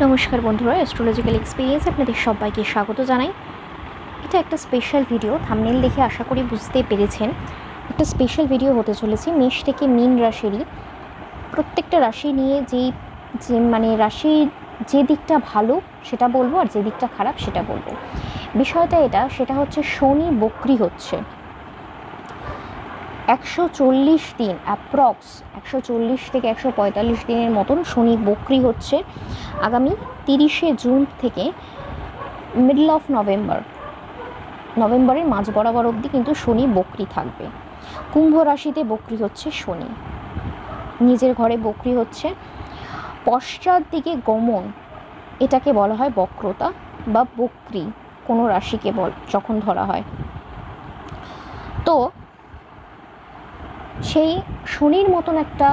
নমস্কার বন্ধুরা, astrological experience আপনাদের সবাইকে স্বাগত জানাই। এটা একটা স্পেশাল ভিডিও, থাম্বনেল দেখে আশা করি বুঝতে পেরেছেন। একটা স্পেশাল ভিডিও হতে চলেছে মেষ থেকে মীন রাশিরই। প্রত্যেকটা রাশি নিয়ে রাশির যে দিকটা ভালো সেটা বলবো, আর যে দিকটা খারাপ সেটা বলবো। বিষয়টা সেটা হচ্ছে শনি বক্রি হচ্ছে 140 দিন, অ্যাপ্রক্স 140 থেকে 145 দিনের মতন শনি বক্রি হচ্ছে। আগামী 30শে জুন থেকে মিডল অফ নভেম্বরের মাঝ বরাবর অবধি কিন্তু শনি বক্রি থাকবে। কুম্ভ রাশিতে বক্রি হচ্ছে শনি, নিজের ঘরে বক্রি হচ্ছে। পশ্চাৎ দিকে গমন, এটাকে বলা হয় বক্রতা বা বক্রি, কোনো রাশিকে যখন ধরা হয়। তো সেই শনির মতন একটা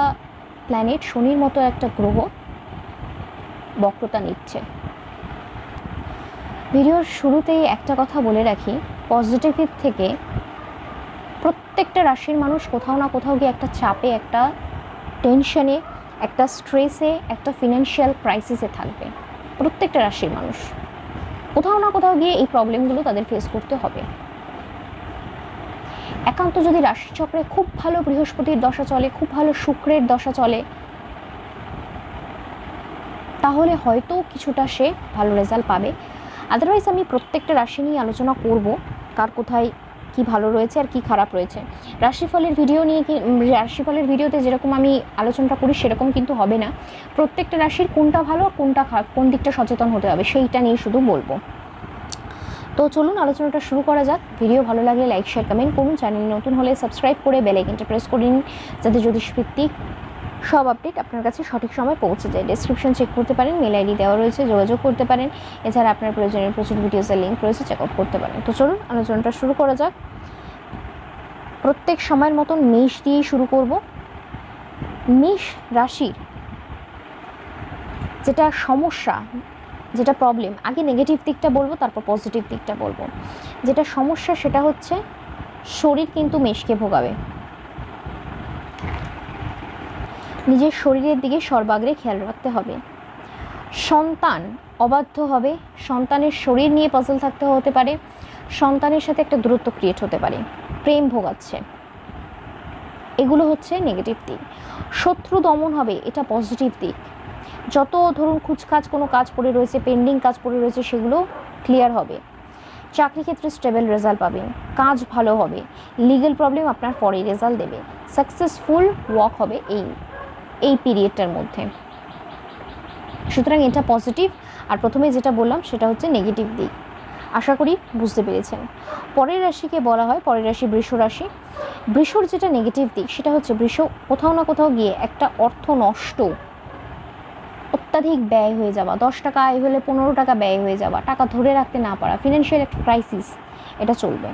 প্ল্যানেট, শনির মতো একটা গ্রহ বক্রতা নিচ্ছে। ভিডিওর শুরুতেই একটা কথা বলে রাখি, পজিটিভের থেকে প্রত্যেকটা রাশির মানুষ কোথাও না কোথাও গিয়ে একটা চাপে, একটা টেনশনে, একটা স্ট্রেসে, একটা ফিনান্সিয়াল ক্রাইসিসে থাকবে। প্রত্যেকটা রাশির মানুষ কোথাও না কোথাও গিয়ে এই প্রবলেমগুলো তাদের ফেস করতে হবে। একান্ত যদি রাশিচক্রে খুব ভালো বৃহস্পতির দশা চলে, খুব ভালো শুক্রের দশা চলে, তাহলে হয়তো কিছুটা সে ভালো রেজাল্ট পাবে। আদারওয়াইজ আমি প্রত্যেকটা রাশি নিয়ে আলোচনা করব, কার কোথায় কি ভালো রয়েছে আর কি খারাপ রয়েছে। রাশিফলের ভিডিওতে যেরকম আমি আলোচনাটা করি সেরকম কিন্তু হবে না। প্রত্যেকটা রাশির কোনটা ভালো আর কোনটা খারাপ, কোন দিকটা সচেতন হতে হবে সেইটা নিয়ে শুধু বলবো। তো চলুন আলোচনাটা শুরু করা যাক। ভিডিও ভালো লাগলে লাইক, শেয়ার, কমেন্ট করুন। চ্যানেল নতুন হলে সাবস্ক্রাইব করে বেল আইকনটা প্রেস করে নিন, যাতে জ্যোতিষভিত্তিক সব আপডেট আপনার কাছে সঠিক সময় পৌঁছে যায়। ডেসক্রিপশন চেক করতে পারেন, মেল আইডি দেওয়া রয়েছে, যোগাযোগ করতে পারেন। এছাড়া আপনার প্রয়োজনীয় প্রচুর ভিডিওসের লিঙ্ক রয়েছে, চেক আউট করতে পারেন। তো চলুন আলোচনাটা শুরু করা যাক। প্রত্যেক সময়ের মতন মেষ দিয়েই শুরু করব। মেষ রাশির যেটা সমস্যা, যেটা প্রবলেম, আগে নেগেটিভ দিকটা বলবো, তারপর পজিটিভ দিকটা বলবো। যেটা সমস্যা সেটা হচ্ছে শরীর কিন্তু মেষকে ভোগাবে। নিজের শরীরের দিকে সর্বাগ্রে খেয়াল রাখতে হবে। সন্তান অবাধ্য হবে, সন্তানের শরীর নিয়ে পাজল থাকতে হতে পারে, সন্তানের সাথে একটা দূরত্ব ক্রিয়েট হতে পারে, প্রেম ভোগাচ্ছে, এগুলো হচ্ছে নেগেটিভ দিক। শত্রু দমন হবে, এটা পজিটিভ দিক। যত ধরুন খুচখাচ কোনো কাজ পড়ে রয়েছে, পেন্ডিং কাজ পড়ে রয়েছে, সেগুলো ক্লিয়ার হবে। চাকরি ক্ষেত্রে স্টেবল রেজাল্ট পাবেন, কাজ ভালো হবে, লিগ্যাল প্রবলেম আপনার পরে রেজাল্ট দেবে, সাকসেসফুল ওয়ার্ক হবে এই পিরিয়ডটার মধ্যে। সুতরাং এটা পজিটিভ। আর প্রথমে যেটা বললাম সেটা হচ্ছে নেগেটিভ দিক। আশা করি বুঝতে পেরেছেন। পরের রাশিকে বলা হয়, পরের রাশি বৃষ রাশি। বৃষর যেটা নেগেটিভ দিক সেটা হচ্ছে বৃষ কোথাও না কোথাও গিয়ে একটা অর্থ নষ্ট, অত্যাধিক ব্যয় হয়ে যাওয়া, 10 টাকা আয় হলে 15 টাকা ব্যয় হয়ে যাওয়া, টাকা ধরে রাখতে না পারা, ফিনান্সিয়াল একটা ক্রাইসিস, এটা চলবে।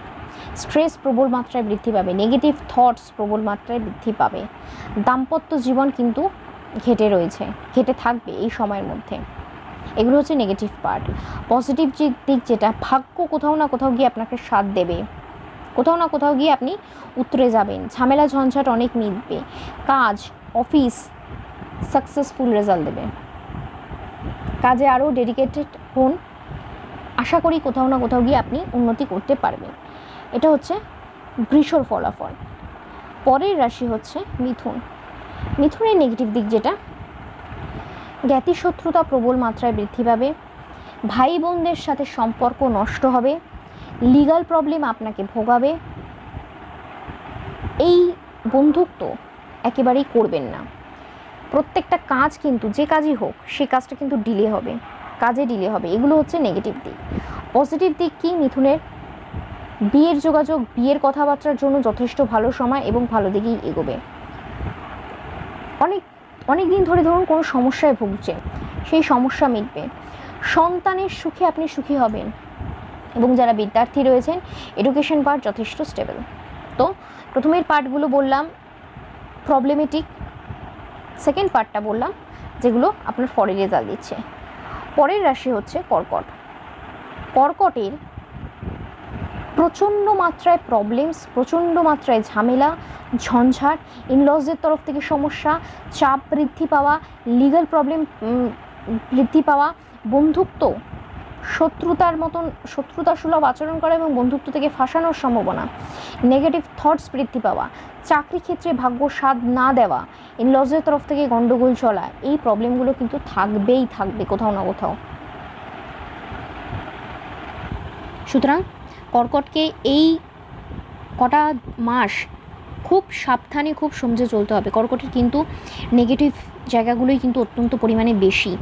স্ট্রেস প্রবল মাত্রায় বৃদ্ধি পাবে, নেগেটিভ থটস প্রবল মাত্রায় বৃদ্ধি পাবে। দাম্পত্য জীবন কিন্তু ঘেটে থাকবে এই সময়ের মধ্যে। এগুলো হচ্ছে নেগেটিভ পার্ট। পজিটিভ দিক যেটা, ভাগ্য কোথাও না কোথাও গিয়ে আপনাকে সাথ দেবে, কোথাও না কোথাও গিয়ে আপনি উতরে যাবেন, ঝামেলা ঝঞ্ঝাট অনেক মিটবে, কাজ অফিস সাকসেসফুল রেজাল্ট দেবে, কাজে আরও ডেডিকেটেড হন। আশা করি কোথাও না কোথাও গিয়ে আপনি উন্নতি করতে পারবেন। এটা হচ্ছে বৃষর ফলাফল। পরের রাশি হচ্ছে মিথুন। মিথুনের নেগেটিভ দিক যেটা, জ্ঞাতি শত্রুতা প্রবল মাত্রায় বৃদ্ধি পাবে, ভাই বোনদের সাথে সম্পর্ক নষ্ট হবে, লিগ্যাল প্রবলেম আপনাকে ভোগাবে। এই বন্ধুত্ব একেবারেই করবেন না। প্রত্যেকটা কাজ কিন্তু, যে কাজই হোক, সেই কাজটা কিন্তু ডিলে হবে, কাজে ডিলে হবে। এগুলো হচ্ছে নেগেটিভ দিক। পজিটিভ দিক কি, মিথুনের বিয়ের যোগাযোগ, বিয়ের কথাবার্তার জন্য যথেষ্ট ভালো সময় এবং ভালো দিকেই এগোবে। অনেক দিন ধরে ধরুন কোনো সমস্যায় ভুগছে, সেই সমস্যা মিটবে। সন্তানের সুখে আপনি সুখী হবেন। এবং যারা বিদ্যার্থী রয়েছেন, এডুকেশন পার্ট যথেষ্ট স্টেবল। তো প্রথমের পার্টগুলো বললাম প্রবলেমেটিক, সেকেন্ড পার্টটা বললাম যেগুলো আপনার পরে রেজাল্ট দিচ্ছে। পরের রাশি হচ্ছে কর্কট। কর্কটের প্রচণ্ড মাত্রায় প্রবলেমস, প্রচণ্ড মাত্রায় ঝামেলা ঝঞ্ঝাট, ইনলসদের তরফ থেকে সমস্যা, চাপ বৃদ্ধি পাওয়া, লিগ্যাল প্রবলেম বৃদ্ধি পাওয়া, বন্ধুত্ব, শত্রুতার মতন শত্রুতাসুলভ আচরণ করা এবং বন্ধুত্ব থেকে ফাঁসানোর সম্ভাবনা, নেগেটিভ থটস বৃদ্ধি পাওয়া, চাকরি ক্ষেত্রে ভাগ্য সাথ না দেওয়া, ইনলজের তরফ থেকে গন্ডগোল চলা, এই প্রবলেমগুলো কিন্তু থাকবেই থাকবে কোথাও না কোথাও। সুতরাং কর্কটকে এই কটা মাস খুব সাবধানে খুব সমঝে চলতে হবে। কর্কটের কিন্তু নেগেটিভ জায়গাগুলোই কিন্তু অত্যন্ত পরিমাণে বেশি।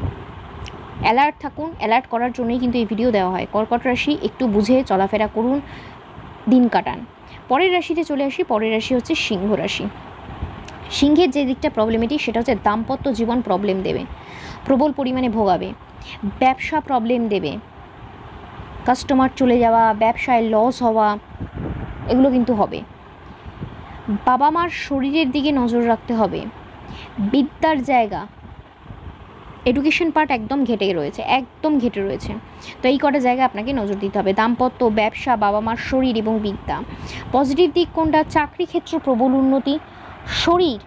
অ্যালার্ট থাকুন, অ্যালার্ট করার জন্যই কিন্তু এই ভিডিও দেওয়া হয়। কর্কট রাশি একটু বুঝে চলাফেরা করুন, দিন কাটান। পরের রাশিতে চলে আসি। পরের রাশি হচ্ছে সিংহ রাশি। সিংহের যে দিকটা প্রবলেমেটিক সেটা হচ্ছে দাম্পত্য জীবন প্রবলেম দেবে, প্রবল পরিমাণে ভোগাবে, ব্যবসা প্রবলেম দেবে, কাস্টমার চলে যাওয়া, ব্যবসায় লস হওয়া, এগুলো কিন্তু হবে। বাবা মার শরীরের দিকে নজর রাখতে হবে। বিদ্যার জায়গা, এডুকেশন পার্ট একদম ঘেটে রয়েছে। তো এই কটা জায়গায় আপনাকে নজর দিতে হবে। দাম্পত্য, ব্যবসা, বাবা মার শরীর এবং বিদ্যা। পজিটিভ দিক কোনটা? চাকরি ক্ষেত্র প্রবল উন্নতি, শরীর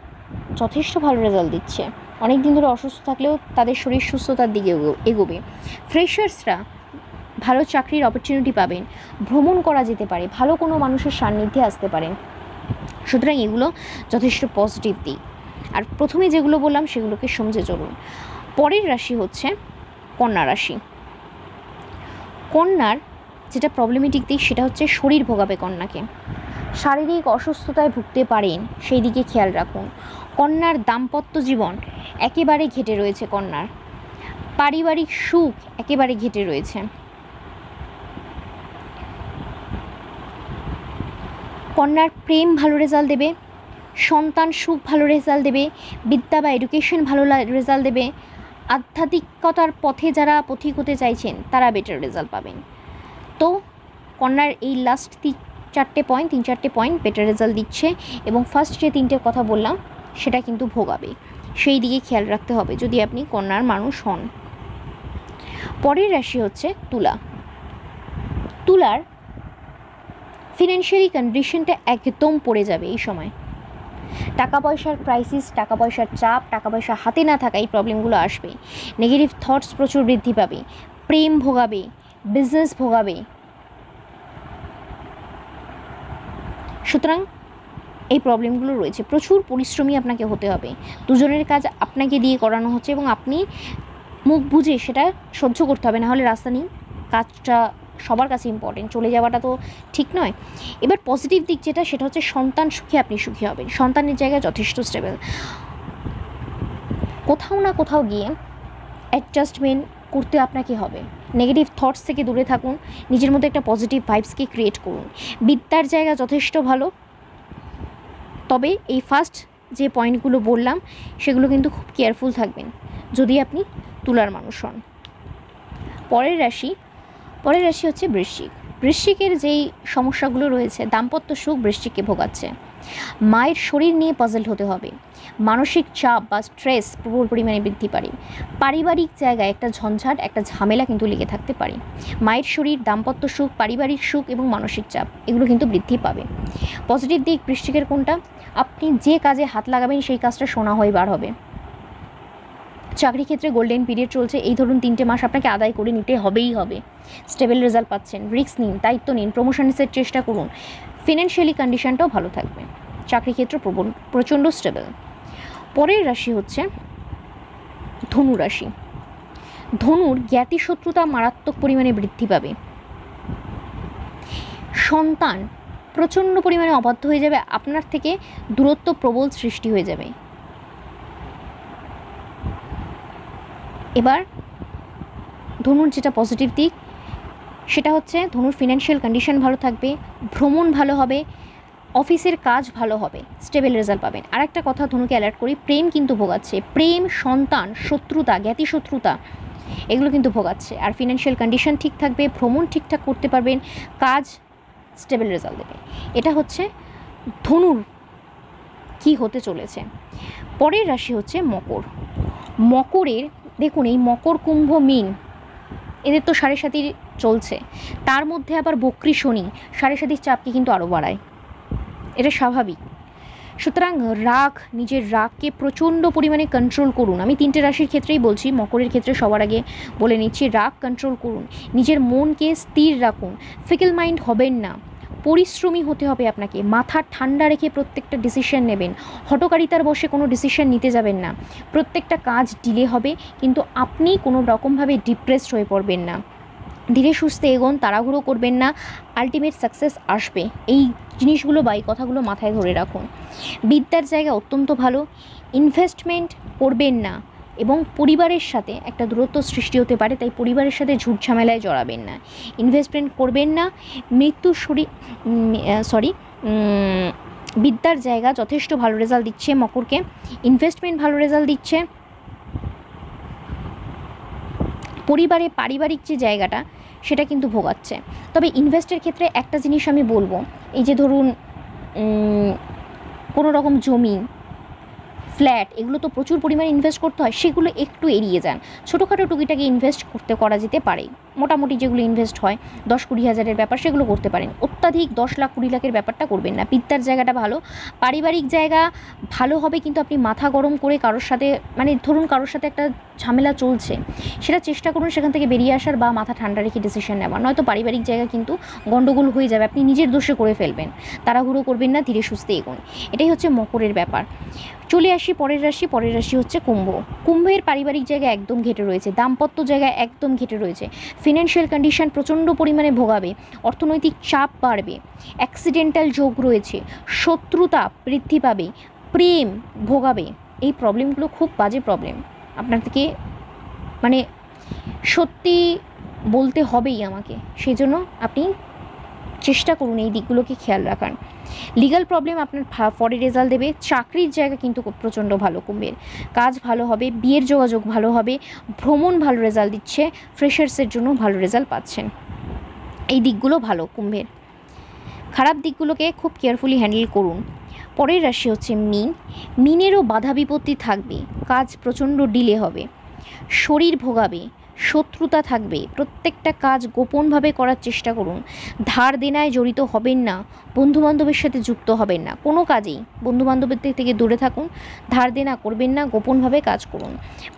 যথেষ্ট ভালো রেজাল্ট দিচ্ছে। অনেক দিন ধরে অসুস্থ থাকলেও তাদের শরীর সুস্থতার দিকে এগোবে। ফ্রেশার্সরা ভালো চাকরির অপরচুনিটি পাবেন, ভ্রমণ করা যেতে পারে, ভালো কোনো মানুষের সান্নিধ্যে আসতে পারেন। সুতরাং এগুলো যথেষ্ট পজিটিভ দিক। আর প্রথমে যেগুলো বললাম সেগুলোকে সমঝে চলুন। পরের রাশি হচ্ছে কন্যা রাশি। কন্যার যেটা প্রবলেমেটিক দিক সেটা হচ্ছে শরীর ভোগাবে কন্যাকে, শারীরিক অসুস্থতায় ভুগতে পারেন, সেই দিকে খেয়াল রাখুন। কন্যার দাম্পত্য জীবন একেবারে ঘেটে রয়েছে, কন্যার পারিবারিক সুখ একেবারে ঘেটে রয়েছে। কন্যার প্রেম ভালো রেজাল্ট দেবে, সন্তান সুখ ভালো রেজাল্ট দেবে, বিদ্যা বা এডুকেশন ভালো রেজাল্ট দেবে, আধ্যাত্মিকতার পথে যারা পথিক হতে চাইছেন তারা বেটার রেজাল্ট পাবেন। তো কন্যার এই লাস্ট তিন চারটে পয়েন্ট বেটার রেজাল্ট দিচ্ছে, এবং ফার্স্ট যে তিনটে কথা বললাম সেটা কিন্তু ভোগাবে, সেই দিকে খেয়াল রাখতে হবে যদি আপনি কন্যার মানুষ হন। পরের রাশি হচ্ছে তুলা। তুলার ফিনান্সিয়ালি কন্ডিশনটা একদম পড়ে যাবে এই সময়। টাকা পয়সার ক্রাইসিস, টাকা পয়সার চাপ, টাকা পয়সা হাতে না থাকা, এই প্রবলেমগুলো আসবে। নেগেটিভ থটস প্রচুর বৃদ্ধি পাবে, প্রেম ভোগাবে, বিজনেস ভোগাবে। সুতরাং এই প্রবলেমগুলো রয়েছে। প্রচুর পরিশ্রমী আপনাকে হতে হবে, দুজনের কাজ আপনাকে দিয়ে করানো হচ্ছে এবং আপনি মুখ বুঝে সেটা সহ্য করতে হবে, নাহলে রাস্তা নেই। কাজটা সবার কাছে ইম্পর্টেন্ট, চলে যাওয়াটা তো ঠিক নয়। এবার পজিটিভ দিক যেটা সেটা হচ্ছে সন্তান সুখে আপনি সুখী হবেন, সন্তানের জায়গায় যথেষ্ট স্টেবল। কোথাও না কোথাও গিয়ে অ্যাডজাস্টমেন্ট করতে আপনাকে হবে। নেগেটিভ থটস থেকে দূরে থাকুন, নিজের মধ্যে একটা পজিটিভ ভাইবসকে ক্রিয়েট করুন। বিদ্যার জায়গা যথেষ্ট ভালো, তবে এই ফার্স্ট যে পয়েন্টগুলো বললাম সেগুলো কিন্তু খুব কেয়ারফুল থাকবেন যদি আপনি তুলার মানুষ হন। পরের রাশি হচ্ছে বৃশ্চিক। বৃশ্চিকের যেই সমস্যাগুলো রয়েছে, দাম্পত্য সুখ বৃশ্চিককে ভোগাচ্ছে, মায়ের শরীর নিয়ে পাজল হতে হবে, মানসিক চাপ বা স্ট্রেস প্রবল পরিমাণে বৃদ্ধি পারে, পারিবারিক জায়গায় একটা ঝঞ্ঝাট, একটা ঝামেলা কিন্তু লেগে থাকতে পারে। মায়ের শরীর, দাম্পত্য সুখ, পারিবারিক সুখ এবং মানসিক চাপ এগুলো কিন্তু বৃদ্ধি পাবে। পজিটিভ দিক বৃশ্চিকের কোনটা? আপনি যে কাজে হাত লাগাবেন সেই কাজটা সোনা হয়ে বার হবে। চাকরি ক্ষেত্রে গোল্ডেন পিরিয়ড চলছে, এই ধরুন 3টে মাস আপনাকে আদায় করে নিতে হবে। স্টেবল রেজাল্ট পাচ্ছেন, রিস্ক নিন, দায়িত্ব নিন, প্রমোশনের চেষ্টা করুন, ফিনান্সিয়ালি কন্ডিশনটাও ভালো থাকবে, চাকরি ক্ষেত্র প্রচণ্ড স্টেবল। পরের রাশি হচ্ছে ধনু রাশি। ধনুর জ্ঞাতি শত্রুতা মারাত্মক পরিমাণে বৃদ্ধি পাবে, সন্তান প্রচণ্ড পরিমাণে অবাধ্য হয়ে যাবে, আপনার থেকে দূরত্ব প্রবল সৃষ্টি হয়ে যাবে। এবার ধনুর যেটা পজিটিভ দিক সেটা হচ্ছে ধনুর ফিনান্সিয়াল কন্ডিশন ভালো থাকবে, ভ্রমণ ভালো হবে, অফিসের কাজ ভালো হবে, স্টেবল রেজাল্ট পাবেন। আর একটা কথা ধনুকে অ্যালার্ট করি, প্রেম কিন্তু ভোগাচ্ছে, প্রেম, সন্তান, শত্রুতা, জ্ঞাতি শত্রুতা এগুলো কিন্তু ভোগাচ্ছে। আর ফিনান্সিয়াল কন্ডিশন ঠিক থাকবে, ভ্রমণ ঠিকঠাক করতে পারবেন, কাজ স্টেবল রেজাল্ট দেবে। এটা হচ্ছে ধনুর কি হতে চলেছে। পরের রাশি হচ্ছে মকর। মকরের দেখুন, এই মকর, কুম্ভ, মীন এদের তো সাড়ে সাতি চলছে, তার মধ্যে আবার বক্রী শনি সাড়ে সাতির চাপকে কিন্তু আরও বাড়ায়, এটা স্বাভাবিক। সুতরাং রাগ, নিজের রাগকে প্রচণ্ড পরিমাণে কন্ট্রোল করুন। আমি 3টে রাশির ক্ষেত্রেই বলছি, মকরের ক্ষেত্রে সবার আগে বলে নিচ্ছি, রাগ কন্ট্রোল করুন, নিজের মনকে স্থির রাখুন, ফিকেল মাইন্ড হবেন না, পরিশ্রমী হতে হবে আপনাকে, মাথা ঠান্ডা রেখে প্রত্যেকটা ডিসিশন নেবেন, হঠকারিতার বশে কোনো ডিসিশন নিতে যাবেন না, প্রত্যেকটা কাজ ডিলে হবে কিন্তু আপনি কোনো রকমভাবে ডিপ্রেসড হয়ে পড়বেন না, ধীরে সুস্থে এগোন, তাড়াহুড়ো করবেন না, আলটিমেট সাকসেস আসবে। এই জিনিসগুলো বা এই কথাগুলো মাথায় ধরে রাখুন। বিদ্যার জায়গা অত্যন্ত ভালো, ইনভেস্টমেন্ট করবেন না এবং পরিবারের সাথে একটা দূরত্ব সৃষ্টি হতে পারে, তাই পরিবারের সাথে ঝুট ঝামেলায় জড়াবেন না, ইনভেস্টমেন্ট করবেন না। বিদ্যার জায়গা যথেষ্ট ভালো রেজাল্ট দিচ্ছে মকরকে, ইনভেস্টমেন্ট ভালো রেজাল্ট দিচ্ছে, পরিবারে পারিবারিক যে জায়গাটা সেটা কিন্তু ভোগাচ্ছে। তবে ইনভেস্টের ক্ষেত্রে একটা জিনিস আমি বলবো, এই যে ধরুন কোনো রকম জমি, ফ্ল্যাট, এগুলো তো প্রচুর পরিমাণে ইনভেস্ট করতে হয়, সেগুলো একটু এড়িয়ে যান। ছোটোখাটো টুকিটাকে ইনভেস্ট করা যেতে পারে, মোটামুটি যেগুলো ইনভেস্ট হয় 10-20 হাজারের ব্যাপার সেগুলো করতে পারেন, অত্যাধিক 10 লাখ 20 লাখের ব্যাপারটা করবেন না। বিদ্যার জায়গাটা ভালো, পারিবারিক জায়গা ভালো হবে, কিন্তু আপনি মাথা গরম করে কারোর সাথে, মানে ধরুন কারোর সাথে একটা ঝামেলা চলছে, সেটা চেষ্টা করুন সেখান থেকে বেরিয়ে আসার বা মাথা ঠান্ডা রেখে ডিসিশন নেওয়ার, নয়তো পারিবারিক জায়গা কিন্তু গণ্ডগোল হয়ে যাবে, আপনি নিজের দোষে করে ফেলবেন। তাড়াহুড়ো করবেন না, ধীরে সুস্থে এগোন। এটাই হচ্ছে মকরের ব্যাপার। চলে আসি পরের রাশি হচ্ছে কুম্ভ। কুম্ভের পারিবারিক জায়গা একদম ঘেটে রয়েছে, দাম্পত্য জায়গা একদম ঘেটে রয়েছে, ফিনান্সিয়াল কন্ডিশন প্রচণ্ড পরিমাণে ভোগাবে, অর্থনৈতিক চাপ বাড়বে, অ্যাক্সিডেন্টাল যোগ রয়েছে, শত্রুতা বৃদ্ধি পাবে, প্রেম ভোগাবে। এই প্রবলেমগুলো খুব বাজে প্রবলেম, আপনার থেকে মানে সত্যি বলতে হবেই আমাকে, সেই জন্য আপনি চেষ্টা করুন এই দিকগুলোকে খেয়াল রাখার। লিগ্যাল প্রবলেম আপনার পরে রেজাল্ট দেবে। চাকরির জায়গা কিন্তু প্রচণ্ড ভালো কুম্ভের, কাজ ভালো হবে, বিয়ের যোগাযোগ ভালো হবে, ভ্রমণ ভালো রেজাল্ট দিচ্ছে, ফ্রেশার্সের জন্য ভালো রেজাল্ট পাচ্ছেন। এই দিকগুলো ভালো কুম্ভের। খারাপ দিকগুলোকে খুব কেয়ারফুলি হ্যান্ডেল করুন। পরের রাশি হচ্ছে মীন। মীনেরও বাধা বিপত্তি থাকবে, কাজ প্রচণ্ড ডিলে হবে, শরীর ভোগাবে, শত্রুতা থাকবে, প্রত্যেকটা কাজ গোপনভাবে করার চেষ্টা করুন, ধার দেনায় জড়িত হবেন না, বন্ধুবান্ধবের সাথে যুক্ত হবেন না, কোনো কাজেই বন্ধুবান্ধবের থেকে দূরে থাকুন, ধার দেনা করবেন না, গোপনভাবে কাজ করুন।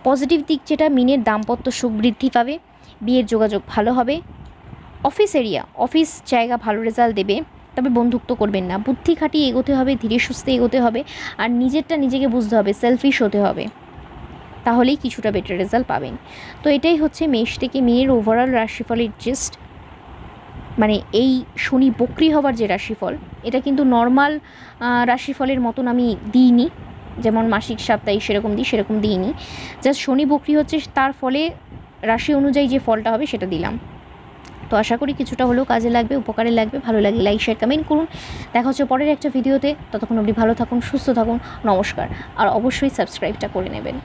পজিটিভ দিক যেটা, মিনের দাম্পত্য সুখ বৃদ্ধি পাবে, বিয়ের যোগাযোগ ভালো হবে, অফিস জায়গা ভালো রেজাল্ট দেবে, তবে বন্ধুত্ব করবেন না, বুদ্ধি খাটিয়ে এগোতে হবে, ধীরে সুস্থে এগোতে হবে, আর নিজেরটা নিজেকে বুঝতে হবে, সেলফিশ হতে হবে, তাহলেই কিছুটা বেটার রেজাল্ট পাবেন। তো এটাই হচ্ছে মেষ থেকে মীনের ওভারঅল রাশিফলের জিস্ট, মানে এই শনি বক্রি হওয়ার যে রাশিফল, এটা কিন্তু নর্মাল রাশিফলের মতন আমি দিইনি, যেমন মাসিক সাপ্তাহিক সেরকম দিইনি, জাস্ট শনি বক্রি হচ্ছে, তার ফলে রাশি অনুযায়ী যে ফলটা হবে সেটা দিলাম। তো আশা করি কিছুটা হলেও কাজে লাগবে, উপকারে লাগবে। ভালো লাগলে লাইক শেয়ার কমেন্ট করুন। দেখা হচ্ছে পরের একটা ভিডিওতে, ততক্ষণ অবধি ভালো থাকুন, সুস্থ থাকুন, নমস্কার। আর অবশ্যই সাবস্ক্রাইবটা করে নেবেন।